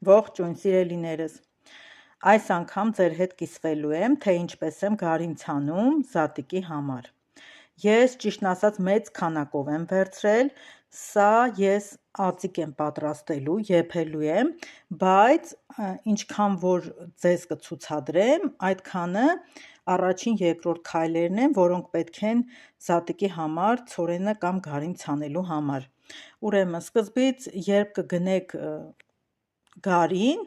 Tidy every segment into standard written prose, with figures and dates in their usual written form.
Ողջույն սիրելիներս, այս անգամ ձեր հետ կիսվելու եմ, թե ինչպես եմ գարին ցանում զատիկի համար։ Ես ճիշտն ասած մեծ քանակով եմ վերցրել, սա ես ածիկ եմ պատրաստելու, եփելու եմ, բայց ինչքան որ ձեզ կցուցադրեմ, այդքանը առաջին երկրորդ քայլերն են, որոնք պետք են զատիկի համար ցորենը կամ գարին ցանելու համար։ Ուրեմն սկզբից երբ կգնեք գարին,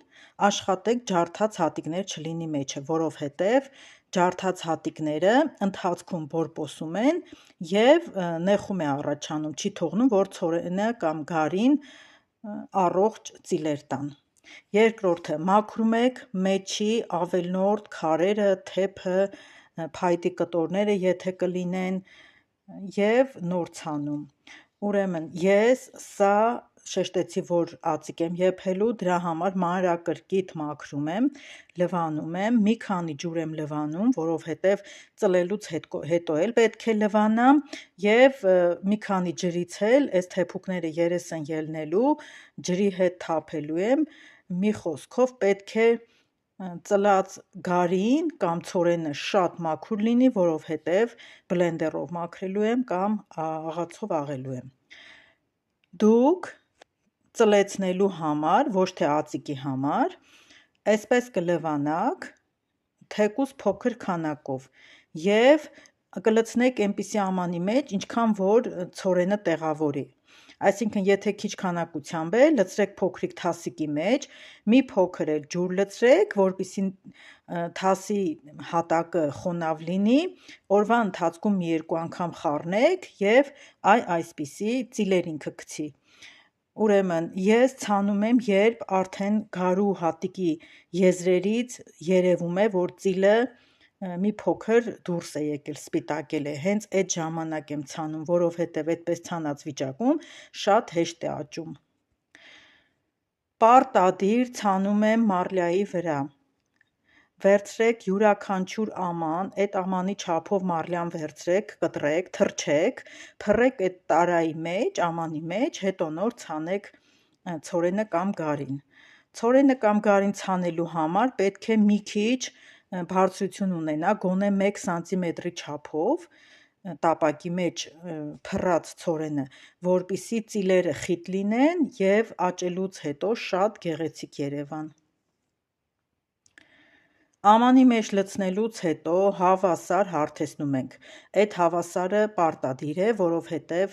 աշխատեք ջարդած հատիկներ չլինի մեջը, որովհետև ջարդած հատիկները ընթացքում բորբոսում են և նեխում է առաջանում, չի թողնում, որ ցորենը կամ գարին առողջ ծիլեր տան։ Երկրորդը, մաքրում եք մեջի ավելնորդ քարերը, թեփը, փայտի կտորները, եթե կլինեն և նոր ցանում։ Ուրեմն ես սա շեշտեցի, որ ածիկ եմ եփելու, դրա համար մանրակրկիտ մաքրում եմ, լվանում եմ, մի քանի ջուր եմ լվանում, որովհետև ծլելուց հետո էլ պետք է լվանամ և մի քանի ջրից էլ այս թեփուկները երես են ելնելու, ջրի հետ թափելու եմ, մի խոսքով պետք է ծլած գարին կամ ցորենը շատ մաքուր լինի, որովհետև բլենդերով մաքրելու եմ կամ աղացով աղելու եմ։ Դուք ծլեցնելու համար, ոչ թե ածիկի համար, այսպես կլվանաք, թեկուզ փոքր քանակով և կլցնեք այնպիսի ամանի մեջ, ինչքան որ ցորենը տեղավորի։ Այսինքն, եթե քիչ քանակությամբ է, լցրեք փոքրիկ թասիկի մեջ, մի փոքր էլ ջուր լցրեք, որպեսզի թասի հատակը խոնավ լինի, օրվա ընթացքում մի երկու անգամ խառնեք և այսպիսի ծիլեր ինքը գցի։ Ուրեմն ես ցանում եմ, երբ արդեն գարու հատիկի եզրերից երևում է, որ ծիլը մի փոքր դուրս է եկել, սպիտակել է, հենց այդ ժամանակ եմ ցանում, որովհետև այդպես ցանած վիճակում շատ հեշտ է աճում։ Պարտադիր ցանում եմ մարլյայի վրա։ Վերցրեք յուրաքանչյուր աման, այդ ամանի չափով մարլյան վերցրեք, կտրեք, թրջեք, փռեք այդ տարայի մեջ, ամանի մեջ, հետո նոր ցանեք ցորենը կամ գարին։ Ցորենը կամ գարին ցանելու համար պետք է մի քիչ բարձրություն ունենա, գոնե 1 սանտիմետրի չափով տապակի մեջ փռած ցորենը, որպեսզի ծիլերը խիտ լինեն և աճելուց հետո շատ գեղեցիկ երևան։ Ամանի մեջ լցնելուց հետո հավասար հարթեցնում ենք։ Այդ հավասարը պարտադիր է, որովհետև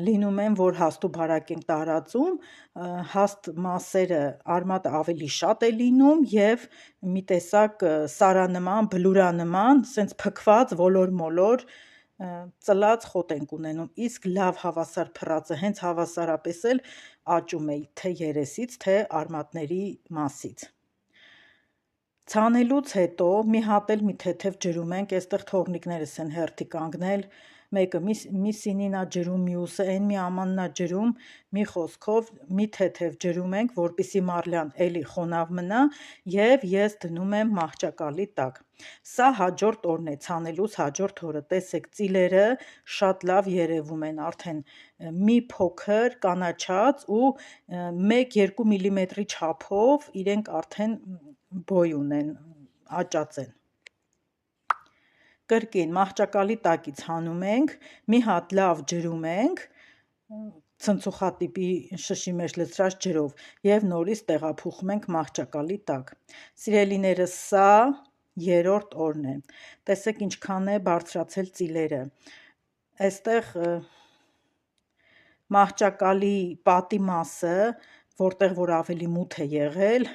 լինում են, որ հաստ ու բարակ ենք տարածում, հաստ մասերը արմատը ավելի շատ է լինում և մի տեսակ սարանման, բլուրանման, սենց փքված ոլոր-մոլոր ծլած խոտ ենք ունենում, իսկ լավ հավասար փռածը հենց հավասարապես էլ աճում է թե երեսից, թե արմատների մասից։ Ցանելուց հետո մի հատ էլ մի թեթև ջրում ենք, այստեղ թոռնիկներս են հերթի կանգնել, մեկը մի սինին ա ջրում, մյուսը այն մի ամանն ա ջրում, մի խոսքով մի թեթև ջրում ենք, որպեսզի մարլյան էլի խոնավ մնա և ես դնում եմ մահճակալի տակ։ Սա հաջորդ օրն է, ցանելուց հաջորդ օրը, տեսեք ծիլերը շատ լավ երևում են, արդեն մի փոքր կանաչած ու 1-2 միլիմետրի չափով իրենք արդեն բոյ ունեն, աճած են։ Կրկին մահճակալի տակից հանում ենք, մի հատ լավ ջրում ենք, ցնցուխատիպի շշի մեջ լցրած ջրով և նորից տեղափոխում ենք մահճակալի տակ։ Սիրելիներս, սա երրորդ օրն է, տեսեք ինչքան է բարձրացել ծիլերը, այստեղ մահճակալի պատի մասը, որտեղ որ ավելի մութ է եղել,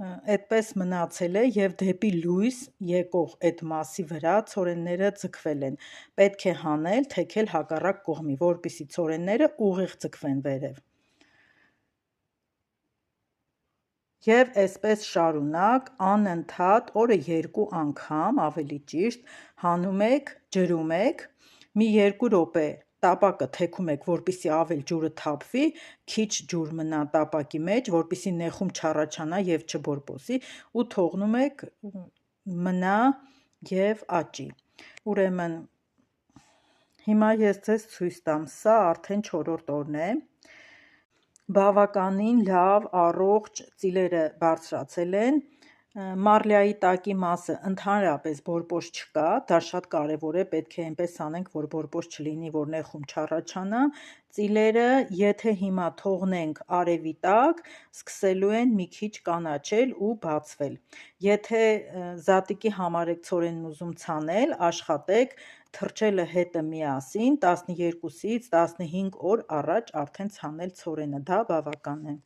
այդպես մնացել է և դեպի լույս եկող այդ մասի վրա ցորենները ձգվել են, պետք է հանել, թեքել հակառակ կողմի, որպեսզի ցորենները ուղիղ ձգվեն վերև։ Եվ այսպես շարունակ անընդհատ օրը 2 անգամ, ավելի ճիշտ, հանում եք, ջրում եք, մի 2 րոպե տապակը թեքում եք, որպեսզի ավել ջուրը թափվի, քիչ ջուր մնա տապակի մեջ, որպեսզի նեխում չառաջանա և չբորբոսի ու թողնում եք մնա և աճի։ Ուրեմն հիմա ես ձեզ ցույց տամ, սա արդեն 4-րդ օրն է, բավականին լավ, առողջ ծիլերը բարձրացել են, մարլյայի տակի մասը ընդհանրապես բորբոջ չկա, դա շատ կարևոր է, պետք է այնպես անենք, որ բորբոջ չլինի, որ նեխում չառաջանա, ծիլերը, եթե հիմա թողնենք արևի տակ, սկսելու են մի քիչ կանաչել ու բացվել, եթե զատիկի համար եք ցորենն ուզում ցանել, աշխատեք թրջելը հետը միասին 12-ից 15 օր առաջ արդեն ցանել ցորենը, դա բավական է։